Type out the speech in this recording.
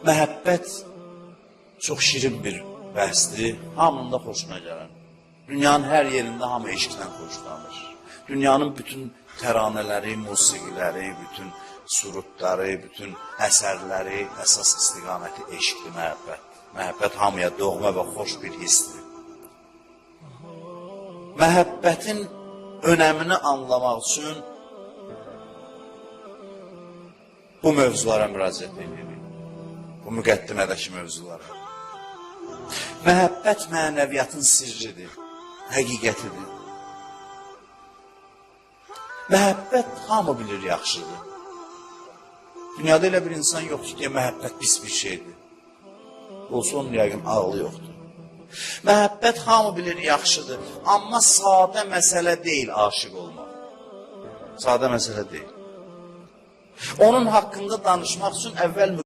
Məhəbbət çox şirin bir bəhsdir, hamının da xoşuna gələn. Dünyanın hər yerində hamı eşqdən xoşlanır. Dünyanın bütün təranələri, musiqiləri, bütün surutları, bütün əsərləri, əsas istiqaməti eşqdir, məhəbbət. Məhəbbət hamıya doğma və xoş bir hissdir. Məhəbbətin önəmini anlamaq üçün bu mövzulara müraciət edirik. Bu müqəddimədəki mövzulara. Məhəbbət mənəviyyatın sirridir, həqiqətidir. Məhəbbət hamı bilir yaxşıdır. Dünyada elə bir insan yoxdur ki, məhəbbət pis bir şeydir. Olsa onun yəqin ağlı yoxdur. Məhəbbət hamı bilir yaxşıdır, amma sadə məsələ deyil aşiq olmaq. Sadə məsələ deyil. Onun haqqında danışmaq üçün əvvəl